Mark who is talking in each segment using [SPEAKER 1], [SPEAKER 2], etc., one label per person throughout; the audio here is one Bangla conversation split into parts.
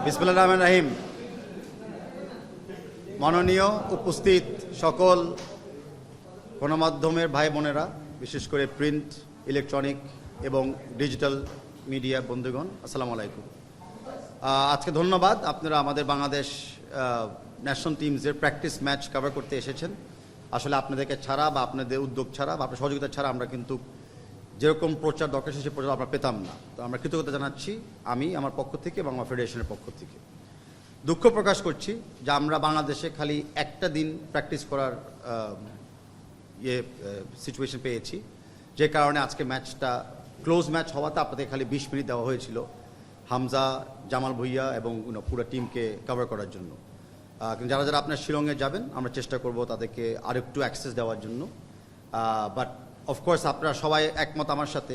[SPEAKER 1] বিসমিল্লাহির রহমানির রহিম। মাননীয় উপস্থিত সকল গণমাধ্যমের ভাই বোনেরা, বিশেষ করে প্রিন্ট, ইলেকট্রনিক এবং ডিজিটাল মিডিয়া বন্ধুগণ, আসসালামু আলাইকুম। আজকে ধন্যবাদ, আপনারা আমাদের বাংলাদেশ ন্যাশনাল টিমসের প্র্যাকটিস ম্যাচ কভার করতে এসেছেন। আসলে আপনাদেরকে ছাড়া বা আপনাদের উদ্যোগ ছাড়া বা আপনার সহযোগিতা ছাড়া আমরা কিন্তু যেরকম প্রচার দরকার সে প্রচার আমরা পেতাম না। তো আমরা কৃতজ্ঞতা জানাচ্ছি, আমি আমার পক্ষ থেকে এবং আমার ফেডারেশনের পক্ষ থেকে। দুঃখ প্রকাশ করছি যে আমরা বাংলাদেশে খালি একটা দিন প্র্যাকটিস করার সিচুয়েশন পেয়েছি, যে কারণে আজকে ম্যাচটা ক্লোজ ম্যাচ হওয়াতে আপনাদের খালি 20 মিনিট দেওয়া হয়েছিল হামজা, জামাল ভুইয়া এবং পুরো টিমকে কভার করার জন্য। কিন্তু যারা যারা আপনার শিলংয়ে যাবেন, আমরা চেষ্টা করব তাদেরকে আরেকটু অ্যাক্সেস দেওয়ার জন্য। বাট অফকোর্স আপনারা সবাই একমত আমার সাথে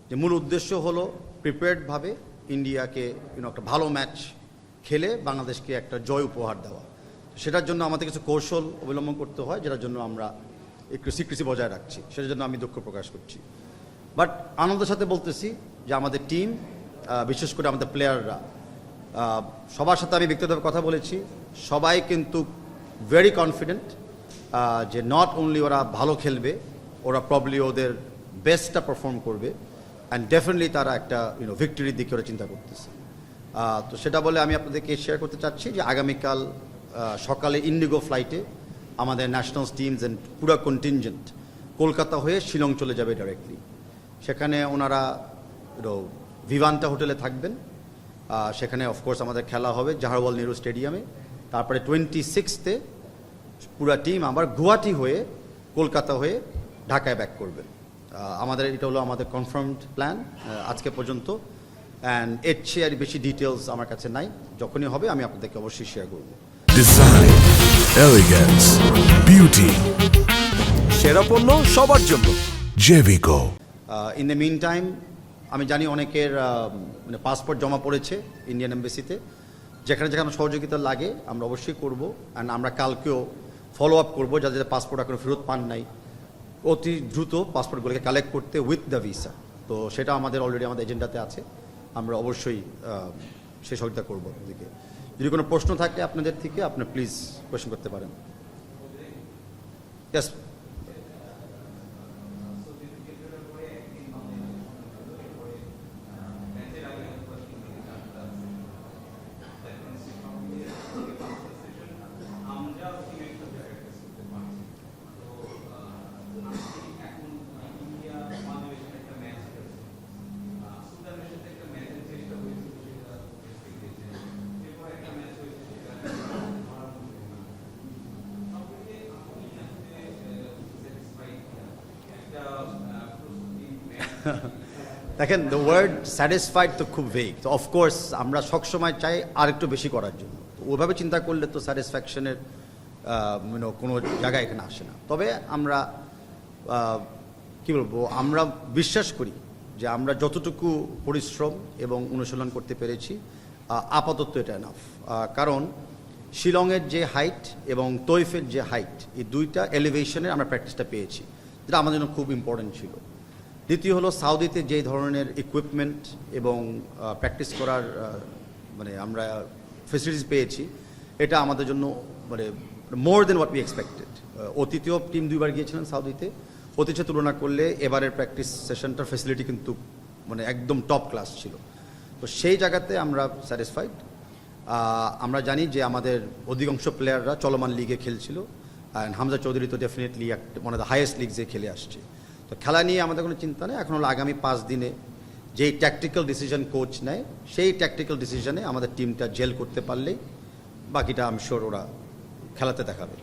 [SPEAKER 1] যে মূল উদ্দেশ্য হলো প্রিপেয়ার্ডভাবে ইন্ডিয়াকে একটা ভালো ম্যাচ খেলে বাংলাদেশকে একটা জয় উপহার দেওয়া। সেটার জন্য আমাদের কিছু কৌশল অবলম্বন করতে হয়, যেটার জন্য আমরা একটু সিক্রেসি বজায় রাখছি। সেটার জন্য আমি দুঃখ প্রকাশ করছি। বাট আনন্দের সাথে বলতেছি যে আমাদের টিম, বিশেষ করে আমাদের প্লেয়াররা, সবার সাথে আমি ব্যক্তিগতভাবে কথা বলেছি, সবাই কিন্তু ভেরি কনফিডেন্ট যে নট অনলি ওরা ভালো খেলবে, ওরা প্রবলি ওদের বেস্টটা পারফর্ম করবে অ্যান্ড ডেফিনেটলি তারা একটা ভিক্টরির দিকে ওরা চিন্তা করতেছে। তো সেটা বলে আমি আপনাদেরকে শেয়ার করতে চাচ্ছি যে আগামীকাল সকালে ইন্ডিগো ফ্লাইটে আমাদের ন্যাশনাল টিমস অ্যান্ড পুরো কন্টিনজেন্ট কলকাতা হয়ে শিলং চলে যাবে ডাইরেক্টলি। সেখানে ওনারা ভিভান্তা হোটেলে থাকবেন। সেখানে অফকোর্স আমাদের খেলা হবে জাওহরলাল নেহরু স্টেডিয়ামে। তারপরে 26-এ পুরো টিম আবার গুয়াহাটি হয়ে কলকাতা হয়ে ঢাকায় ব্যাক করবেন। আমাদের এটা হলো আমাদের কনফার্মড প্ল্যান আজকে পর্যন্ত। অ্যান্ড এর চেয়ে আর বেশি ডিটেলস আমার কাছে নাই, যখনই হবে আমি আপনাদেরকে অবশ্যই শেয়ার করব।
[SPEAKER 2] ডিজাইন, এলিগেন্স, বিউটি, সেরা পণ্য সবার জন্য জেভিকো।
[SPEAKER 1] ইন দ্য মিন টাইম আমি জানি অনেকের পাসপোর্ট জমা পড়েছে ইন্ডিয়ান এম্বাসিতে। যেখানে যেখানে সহযোগিতা লাগে আমরা অবশ্যই করব। অ্যান্ড আমরা কালকেও ফলো আপ করবো যাদের পাসপোর্ট এখনো ফেরত পান নাই, অতি দ্রুত পাসপোর্টগুলোকে কালেক্ট করতে উইথ দ্য ভিসা। তো সেটা আমাদের অলরেডি আমাদের এজেন্ডাতে আছে, আমরা অবশ্যই সে সহযোগিতা করবো আপনাদেরকে। যদি কোনো প্রশ্ন থাকে আপনাদের থেকে, আপনি প্লিজ কোয়েশ্চেন করতে পারেন। ইয়েস। দেখেন, দ্য ওয়ার্ড স্যাটিসফাইড তো খুব ভেগ। তো অফকোর্স আমরা সবসময় চাই আর একটু বেশি করার জন্য। তো ওইভাবে চিন্তা করলে তো স্যাটিসফ্যাকশনের কোনো জায়গায় এখানে আসে না। তবে আমরা কি বলবো, আমরা বিশ্বাস করি যে আমরা যতটুকু পরিশ্রম এবং অনুশীলন করতে পেরেছি আপাতত এটা এনাফ। কারণ শিলংয়ের যে হাইট এবং তৈফের যে হাইট, এই দুইটা এলিভেশনের আমরা প্র্যাকটিসটা পেয়েছি, যেটা আমাদের জন্য খুব ইম্পর্টেন্ট ছিল। দ্বিতীয় হলো সাউদিতে যে ধরনের ইকুইপমেন্ট এবং প্র্যাকটিস করার আমরা ফেসিলিটিস পেয়েছি, এটা আমাদের জন্য মোর দেন হোয়াট উই এক্সপেক্টেড। অতীতেও টিম 2বার গিয়েছিলেন সাউদিতে, অতীতে তুলনা করলে এবারের প্র্যাকটিস সেশনটার ফেসিলিটি কিন্তু একদম টপ ক্লাস ছিল। তো সেই জায়গাতে আমরা স্যাটিসফাইড। আমরা জানি যে আমাদের অধিকাংশ প্লেয়াররা চলমান লিগে খেলছিল, অ্যান্ড হামজা চৌধুরী তো definitely one of the highest লিগসে খেলে আসছে। তো খেলা নিয়ে আমাদের কোনো চিন্তা নেই। এখন হলো আগামী 5 দিনে যেই ট্যাকটিক্যাল ডিসিশন কোচ নেয়, সেই ট্যাকটিক্যাল ডিসিশনে আমাদের টিমটা জেল করতে পারলেই বাকিটা আমি শিওর ওরা খেলাতে দেখাবে।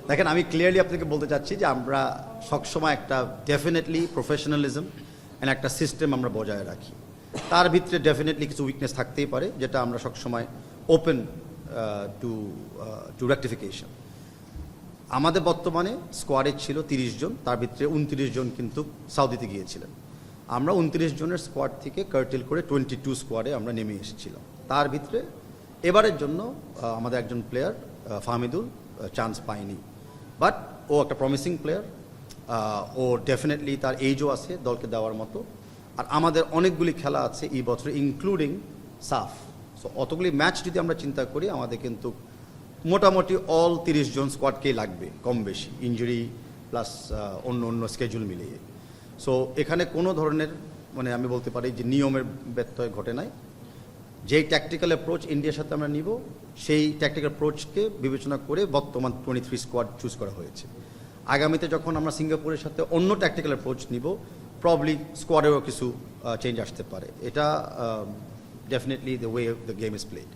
[SPEAKER 1] দেখেন, আমি ক্লিয়ারলি আপনাকে বলতে চাচ্ছি যে আমরা সবসময় একটা ডেফিনেটলি প্রফেশনালিজম অ্যান্ড একটা সিস্টেম আমরা বজায় রাখি। তার ভিতরে ডেফিনেটলি কিছু উইকনেস থাকতেই পারে, যেটা আমরা সবসময় ওপেন টু রেকটিফিকেশন। আমাদের বর্তমানে স্কোয়াডে ছিল 30 জন, তার ভিতরে 29 জন কিন্তু সাউদিতে গিয়েছিলেন। আমরা 29 জনের স্কোয়াড থেকে কার্টেল করে 22 স্কোয়াডে আমরা নেমে এসেছিলাম। তার ভিতরে এবারের জন্য আমাদের একজন প্লেয়ার ফাহমিদুল চান্স পায়নি, বাট ও একটা প্রমিসিং প্লেয়ার, ও ডেফিনেটলি তার এইজও আছে দলকে দেওয়ার মতো। আর আমাদের অনেকগুলি খেলা আছে এই বছরে, ইনক্লুডিং সাফ। সো অতগুলি ম্যাচ যদি আমরা চিন্তা করি, আমাদের কিন্তু মোটামুটি অল 30 জন স্কোয়াডকেই লাগবে কম বেশি, ইনজুরি প্লাস অন্য স্কেজুল মিলিয়ে। সো এখানে কোনো ধরনের মানে আমি বলতে পারি যে নিয়মের ব্যত্যয় ঘটে নাই। যেই ট্যাকটিক্যাল অ্যাপ্রোচ ইন্ডিয়ার সাথে আমরা নিব, সেই ট্যাকটিক্যাল অ্যাপ্রোচকে বিবেচনা করে বর্তমান 23 স্কোয়াড চুজ করা হয়েছে। আগামীতে যখন আমরা সিঙ্গাপুরের সাথে অন্য ট্যাকটিক্যাল অ্যাপ্রোচ নিব, প্রবলি স্কোয়াডেরও কিছু চেঞ্জ আসতে পারে। এটা definitely the way the game is played.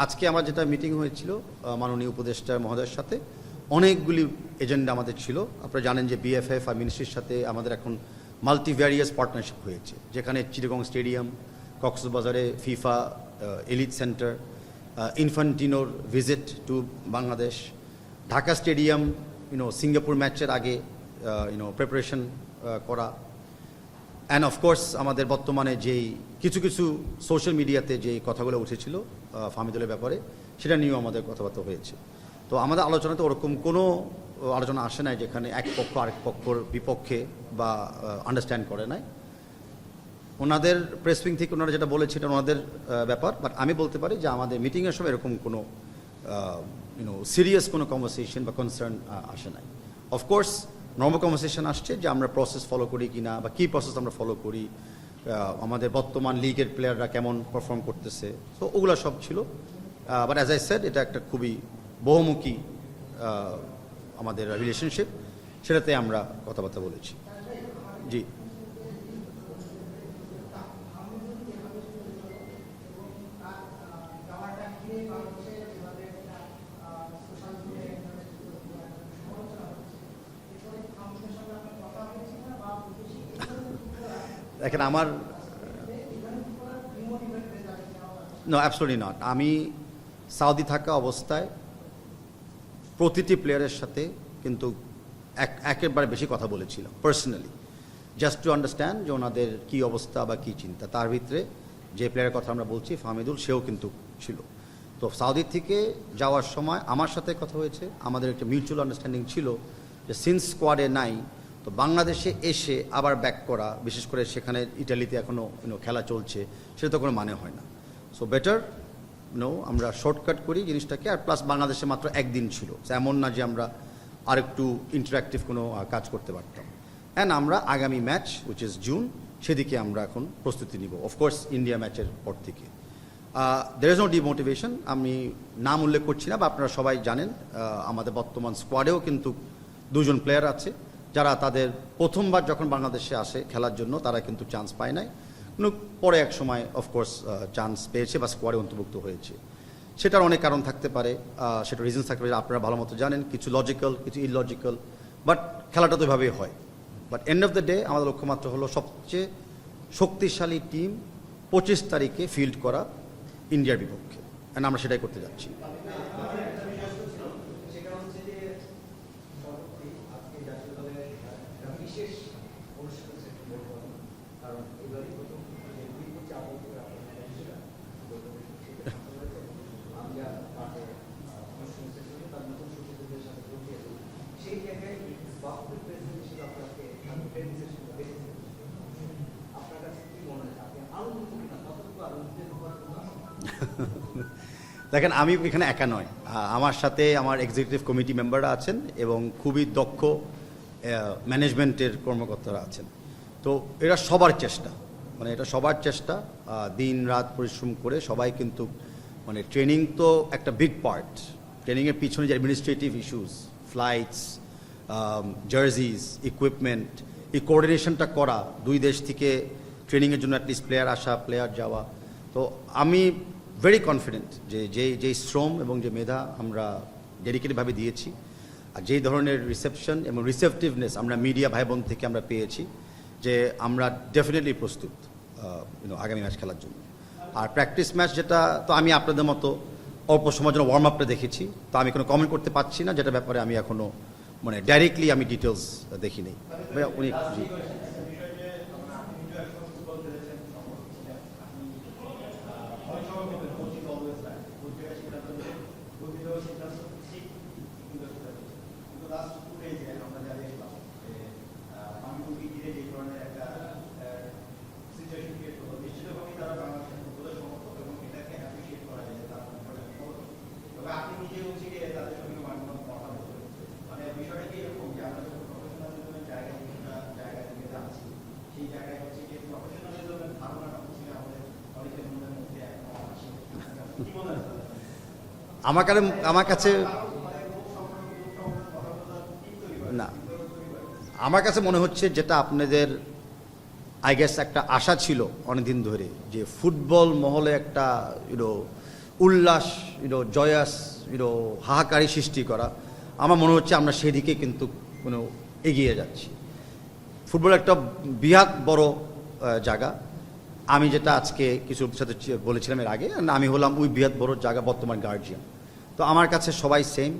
[SPEAKER 1] আজকে আমার যেটা মিটিং হয়েছিল মাননীয় উপদেষ্টা মহোদয়ের সাথে, অনেকগুলি এজেন্ডা আমাদের ছিল। আপনারা জানেন যে বিএফএফ আর মিনিস্ট্রির সাথে আমাদের এখন মাল্টিভ্যারিয়াস পার্টনারশিপ হয়েছে, যেখানে চিটাগং স্টেডিয়াম, কক্সবাজারে ফিফা এলিট সেন্টার, ইনফান্টিনোর visit to Bangladesh, Dhaka stadium Singapore ম্যাচের আগে প্রিপারেশন করা, অ্যান্ড অফকোর্স আমাদের বর্তমানে যেই কিছু সোশ্যাল মিডিয়াতে যে কথাগুলো উঠেছিল ফাহমিদুলের ব্যাপারে, সেটা নিয়েও আমাদের কথাবার্তা হয়েছে। তো আমাদের আলোচনাতে ওরকম কোনো আলোচনা আসে নাই যেখানে এক পক্ষ আরেক পক্ষর বিপক্ষে বা আন্ডারস্ট্যান্ড করে নাই। ওনাদের প্রেস উইং থেকে ওনারা যেটা বলেছে এটা ওনাদের ব্যাপার, বাট আমি বলতে পারি যে আমাদের মিটিংয়ের সময় এরকম কোনো সিরিয়াস কোনো কনভারসেশন বা কনসার্ন আসে নাই। অফকোর্স নর্মাল কনভারসেশন আসছে যে আমরা প্রসেস ফলো করি কি না, বা কী প্রসেস আমরা ফলো করি, আমাদের বর্তমান লিগের প্লেয়াররা কেমন পারফর্ম করতেছে, তো ওগুলো সব ছিল। বাট অ্যাজ আই সেড, এটা একটা খুবই বহুমুখী আমাদের রিলেশনশিপ, সেটাতে আমরা কথাবার্তা বলেছি। জি, দেখেন আমার নো, অ্যাবসলিউটলি নট। আমি সাউদি থাকা অবস্থায় প্রতিটি প্লেয়ারের সাথে কিন্তু একেবারে বেশি কথা বলেছিলাম পার্সোনালি, জাস্ট টু আন্ডারস্ট্যান্ড যে ওনাদের কী অবস্থা বা কী চিন্তা। তার ভিতরে যে প্লেয়ারের কথা আমরা বলছি ফাহমিদুল, সেও কিন্তু ছিল। তো সাউদি থেকে যাওয়ার সময় আমার সাথে কথা হয়েছে, আমাদের একটা মিউচুয়াল আন্ডারস্ট্যান্ডিং ছিল যে সিন্স স্কোয়াডে নাই, তো বাংলাদেশে এসে আবার ব্যাক করা, বিশেষ করে সেখানে ইটালিতে এখনও খেলা চলছে, সেটা তো কোনো মানে হয় না। সো বেটার আমরা শর্টকাট করি জিনিসটাকে। আর প্লাস বাংলাদেশে মাত্র একদিন ছিল, এমন না যে আমরা আরেকটু ইন্টারাক্টিভ কোনো কাজ করতে পারতাম। অ্যান্ড আমরা আগামী ম্যাচ উইচ ইজ জুন, সেদিকে আমরা এখন প্রস্তুতি নিব, অফকোর্স ইন্ডিয়া ম্যাচের পর থেকে। দের ইজ নো ডিমোটিভেশন, আমি নাম উল্লেখ করছি না, বা আপনারা সবাই জানেন আমাদের বর্তমান স্কোয়াডেও কিন্তু 2 জন প্লেয়ার আছে যারা তাদের প্রথমবার যখন বাংলাদেশে আসে খেলার জন্য, তারা কিন্তু চান্স পায় নাই, কিন্তু পরে এক সময় অফকোর্স চান্স পেয়েছে বা স্কোয়াডে অন্তর্ভুক্ত হয়েছে। সেটার অনেক কারণ থাকতে পারে, সেটা রিজনস থাকতে পারে, আপনারা ভালো মতো জানেন, কিছু লজিক্যাল কিছু ইললজিক্যাল, বাট খেলাটা তো এভাবেই হয়। But end of the day আমাদের লক্ষ্যমাত্রা হলো সবচেয়ে শক্তিশালী টিম 25 তারিখে ফিল্ড করা ইন্ডিয়ার বিপক্ষে, অ্যান্ড আমরা সেটাই করতে যাচ্ছি। দেখেন, আমি এখানে একা নয়, আমার সাথে আমার এক্সিকিউটিভ কমিটি মেম্বাররা আছেন এবং খুবই দক্ষ ম্যানেজমেন্টের কর্মকর্তারা আছেন। তো এটা সবার চেষ্টা, মানে এটা সবার চেষ্টা, দিন রাত পরিশ্রম করে সবাই কিন্তু মানে ট্রেনিং তো একটা বিগ পার্ট, ট্রেনিংয়ের পিছনে যে administrative issues, flights, Jarjis, equipment, এই কোঅর্ডিনেশনটা করা, 2 দেশ থেকে ট্রেনিংয়ের জন্য অ্যাটলিস্ট প্লেয়ার আসা, প্লেয়ার যাওয়া। তো আমি ভেরি কনফিডেন্ট যে শ্রম এবং যে মেধা আমরা ডেডিকেটেডভাবে দিয়েছি, আর যেই ধরনের রিসেপশন এবং রিসেপটিভনেস আমরা মিডিয়া ভাই বোন থেকে আমরা পেয়েছি, যে আমরা ডেফিনেটলি প্রস্তুত আগামী ম্যাচ খেলার জন্য। আর প্র্যাকটিস ম্যাচ যেটা, তো আমি আপনাদের মতো অল্প সময়ের জন্য ওয়ার্ম আপটা দেখেছি, তো আমি কোনো কমেন্ট করতে পারছি না, যেটা ব্যাপারে আমি এখনও মানে ডাইরেক্টলি আমি ডিটেলস দেখি নেই। ভাইয়া উনি জি আমার কাছে না, আমার কাছে মনে হচ্ছে যেটা আপনাদের আই গেস একটা আশা ছিল অনেকদিন ধরে, যে ফুটবল মহলে একটা উল্লাস জয়াস হাহাকারি সৃষ্টি করা, আমার মনে হচ্ছে আমরা সেদিকে কিন্তু এগিয়ে যাচ্ছি। ফুটবল একটা বৃহৎ বড় জায়গা। আমি যেটা আজকে কিছু সাথে বলেছিলাম এর আগে, আমি হলাম ওই বৃহৎ বড় জায়গা বর্তমান গার্জিয়ান। তো আমার কাছে সবাই সেম।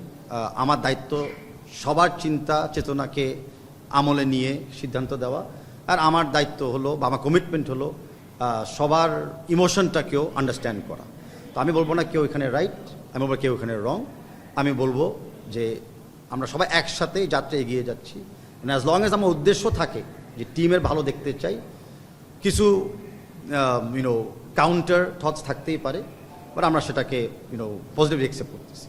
[SPEAKER 1] আমার দায়িত্ব সবার চিন্তা চেতনাকে আমলে নিয়ে সিদ্ধান্ত দেওয়া, আর আমার দায়িত্ব হলো বা আমার কমিটমেন্ট হলো সবার ইমোশনটাকেও আন্ডারস্ট্যান্ড করা। তো আমি বলবো না কেউ এখানে রাইট, আমি বলবো কেউ এখানে রং। আমি বলবো যে আমরা সবাই একসাথে যাত্রা এগিয়ে যাচ্ছি। অ্যাজ লং এজ আমার উদ্দেশ্য থাকে যে টিমের ভালো দেখতে চাই, কিছু কাউন্টার থটস থাকতেই পারে, বাট আমরা সেটাকে পজিটিভলি অ্যাকসেপ্ট করতেছি।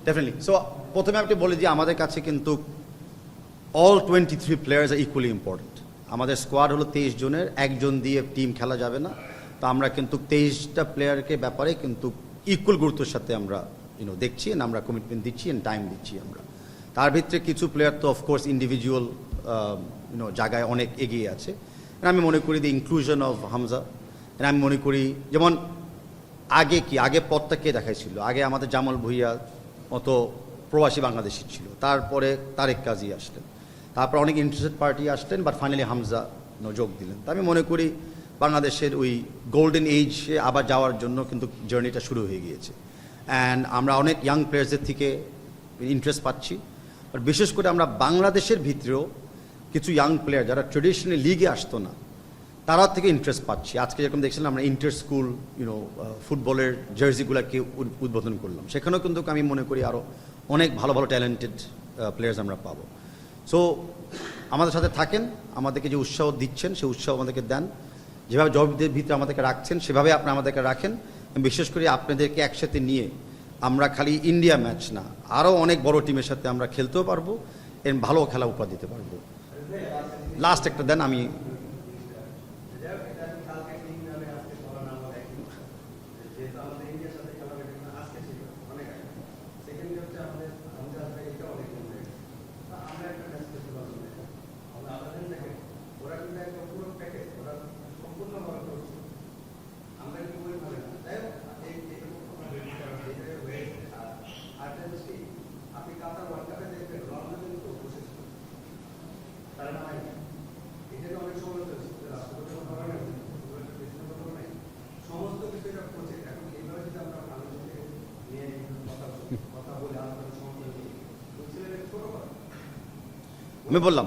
[SPEAKER 1] ডেফিনেটলি। সো প্রথমে আপনি বলে দিই, আমাদের কাছে কিন্তু all 23 players are equally important. আমাদের স্কোয়াড হলো 23 জনের, একজন দিয়ে টিম খেলা যাবে না। তো আমরা কিন্তু 23টা প্লেয়ারকে ব্যাপারে কিন্তু ইকুয়াল গুরুত্বের সাথে আমরা দেখছি, আমরা কমিটমেন্ট দিচ্ছি, টাইম দিচ্ছি আমরা। তার ভিতরে কিছু প্লেয়ার তো অফকোর্স ইন্ডিভিজুয়াল জায়গায় অনেক এগিয়ে আছে। আমি মনে করি দি ইনক্লুশন অফ হামজা, আমি মনে করি যেমন আগে পথটা কে দেখাইছিল, আগে আমাদের জামাল ভুঁইয়া মতো প্রবাসী বাংলাদেশি ছিল, তারপরে তারেক কাজী আসলেন, তারপর অনেক ইন্টারেস্টেড পার্টি আসলেন, বাট ফাইনালি হামজা যোগ দিলেন। তা আমি মনে করি বাংলাদেশের ওই গোল্ডেন এইজে আবার যাওয়ার জন্য কিন্তু জার্নিটা শুরু হয়ে গিয়েছে। অ্যান্ড আমরা অনেক ইয়াং প্লেয়ার্সদের থেকে ইন্টারেস্ট পাচ্ছি, আর বিশেষ করে আমরা বাংলাদেশের ভিতরেও কিছু ইয়াং প্লেয়ার যারা ট্রেডিশনালি লিগে আসতো না, তারা থেকে ইন্টারেস্ট পাচ্ছি। আজকে যেরকম দেখছিলাম আমরা ইন্টার স্কুল ফুটবলের জার্সিগুলোকে উদ্বোধন করলাম, সেখানেও কিন্তু আমি মনে করি আরও অনেক ভালো ভালো ট্যালেন্টেড প্লেয়ার্স আমরা পাবো। সো আমাদের সাথে থাকেন, আমাদেরকে যে উৎসাহ দিচ্ছেন সেই উৎসাহ আমাদেরকে দেন, যেভাবে জবাবদের ভিতরে আমাদেরকে রাখছেন সেভাবে আপনারা আমাদেরকে রাখেন। বিশেষ করে আপনাদেরকে একসাথে নিয়ে আমরা খালি ইন্ডিয়া ম্যাচ না, আরও অনেক বড় টিমের সাথে আমরা খেলতেও পারবো, এর ভালো খেলা উপহার দিতে পারবো। লাস্ট একটা দেন, আমি বললাম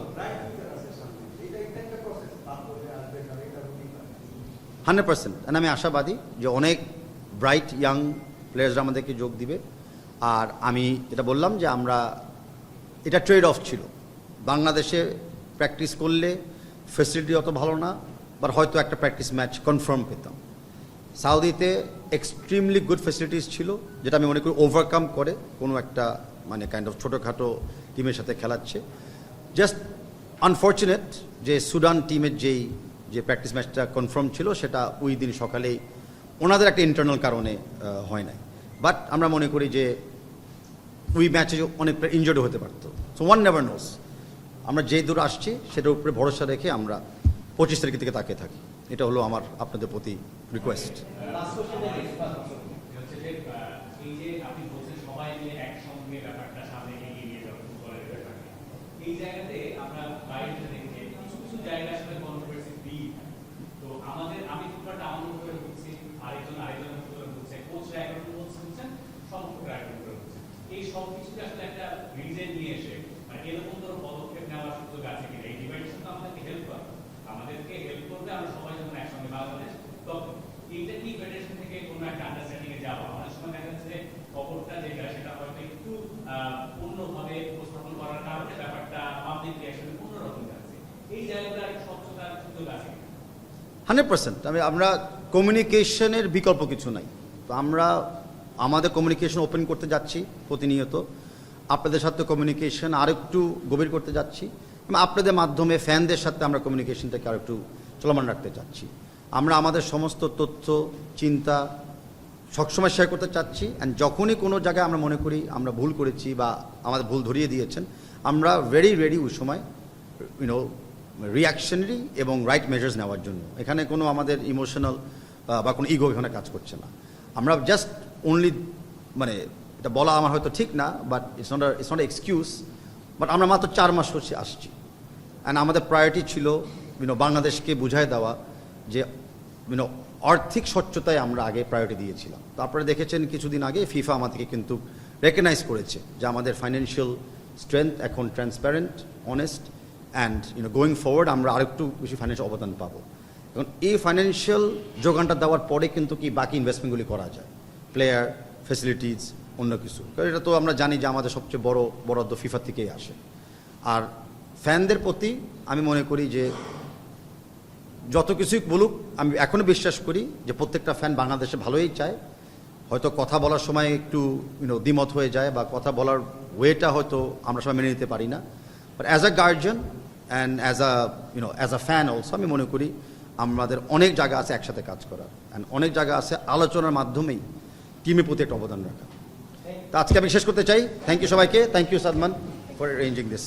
[SPEAKER 1] 100%, আমি আশাবাদী যে অনেক ব্রাইট ইয়াং প্লেয়ার্সরা আমাদেরকে যোগ দিবে। আর আমি যেটা বললাম যে আমরা এটা ট্রেড অফ ছিল, বাংলাদেশে প্র্যাকটিস করলে ফেসিলিটি অত ভালো না, বাট হয়তো একটা প্র্যাকটিস ম্যাচ কনফার্ম পেতাম। সাউদিতে এক্সট্রিমলি গুড ফেসিলিটিস ছিল, যেটা আমি মনে করি ওভারকাম করে কোনো একটা মানে কাইন্ড অফ ছোটোখাটো টিমের সাথে খেলাচ্ছে। জাস্ট আনফর্চুনেট যে সুদান টিমের যে প্র্যাকটিস ম্যাচটা কনফার্ম ছিল সেটা ওই দিন সকালেই ওনাদের একটা ইন্টারনাল কারণে হয় নাই। বাট আমরা মনে করি যে ওই ম্যাচে অনেক ইনজোর্ড হতে পারতো। So one never knows. আমরা যে দূর আসছি সেটার উপরে ভরসা রেখে আমরা 25 তারিখের দিকে তাকিয়ে থাকি। এটা হলো আমার আপনাদের প্রতি রিকোয়েস্ট।
[SPEAKER 3] এই যে আপনি বলছেন সবাই মিলে একসঙ্গে ব্যাপারটা সামনে এগিয়ে নিয়ে যাওয়া ফুটবলের ব্যাপারটা, এই জায়গাতে আমরা বাইরে দেখি যে কিছু কিছু জায়গা আসলে কন্ট্রোভার্সি ফ্রি। তো আমি ফুটবলটা আমার উপরে বুঝছি, আরেকজনের উপরে বুঝছে, কোচরা একরকম বুঝছেন, সমর্থকরা একরকম বুঝছেন। এই সব কিছুকে আসলে একটা রিজন নিয়ে এসে মানে এরকম ধরো পদক্ষেপ নেওয়ার সুযোগ আছে কিনা? এই ডিভাইডেশন তো আমাদেরকে হেল্প করে, আমাদেরকে হেল্প করবে আমরা সবাই যখন একসঙ্গে বাংলাদেশ তখন এইটা কি ফেডারেশন থেকে কোনো একটা আন্ডারস্ট্যান্ডিং এ যাওয়া? অনেক সময় দেখা যাচ্ছে যে খবরটা যেটা সেটা হয়তো একটু অন্যভাবে উপস্থাপন করার কারণে ব্যাপারটা পাবলিক রিঅ্যাকশনে অন্যরকম যাচ্ছে। এই জায়গাটা একটু স্বচ্ছতার সুযোগ আছে
[SPEAKER 1] 100%। আমরা কমিউনিকেশনের বিকল্প কিছু নাই। তো আমরা আমাদের কমিউনিকেশন ওপেন করতে যাচ্ছি প্রতিনিয়ত। আপনাদের সাথে কমিউনিকেশন আরেকটু গভীর করতে যাচ্ছি এবং আপনাদের মাধ্যমে ফ্যানদের সাথে আমরা কমিউনিকেশনটাকে আরেকটু চলমান রাখতে চাচ্ছি। আমরা আমাদের সমস্ত তথ্য চিন্তা সবসময় শেয়ার করতে চাচ্ছি। অ্যান্ড যখনই কোনো জায়গায় আমরা মনে করি আমরা ভুল করেছি বা আমাদের ভুল ধরিয়ে দিয়েছেন, আমরা ভেরি রেডি ওই সময় রিয়াকশনারি এবং রাইট মেজার্স নেওয়ার জন্য। এখানে কোনো আমাদের ইমোশনাল বা কোনো ইগো এখানে কাজ করছে না। আমরা জাস্ট অনলি মানে এটা বলা আমার হয়তো ঠিক না, but it's not excuse, but আমরা মাত্র 4 মাস হচ্ছে আসছি। অ্যান্ড আমাদের প্রায়োরিটি ছিল বাংলাদেশকে বুঝাই দেওয়া যে আর্থিক স্বচ্ছতায় আমরা আগে প্রায়োরিটি দিয়েছিলাম। তো আপনারা দেখেছেন কিছুদিন আগে ফিফা আমাদেরকে কিন্তু রেকগনাইজ করেছে যে আমাদের ফাইন্যান্সিয়াল স্ট্রেংথ এখন transparent, honest and going forward আমরা আরেকটু বেশি ফাইন্যান্সিয়াল অবদান পাবো। এখন এই ফাইন্যান্সিয়াল যোগানটা দেওয়ার পরে কিন্তু কি বাকি ইনভেস্টমেন্টগুলি করা যায়, প্লেয়ার, ফ্যাসিলিটিস, অন্য কিছু। কারণ এটা তো আমরা জানি যে আমাদের সবচেয়ে বড় বরাদ্দ ফিফা থেকেই আসে। আর ফ্যানদের প্রতি আমি মনে করি যে যত কিছুই বলুক, আমি এখনও বিশ্বাস করি যে প্রত্যেকটা ফ্যান বাংলাদেশে ভালোই চায়। হয়তো কথা বলার সময় একটু দ্বিমত হয়ে যায় বা কথা বলার ওয়েটা হয়তো আমরা সবাই মেনে নিতে পারি না, but as a guardian and as a fan also আমি মনে করি আমাদের অনেক জায়গা আছে একসাথে কাজ করার, অ্যান্ড অনেক জায়গা আছে আলোচনার মাধ্যমেই টিমের প্রতি একটা অবদান রাখা। তো আজকে আমি শেষ করতে চাই। থ্যাংক ইউ সবাইকে। Thank you Sadman for arranging this.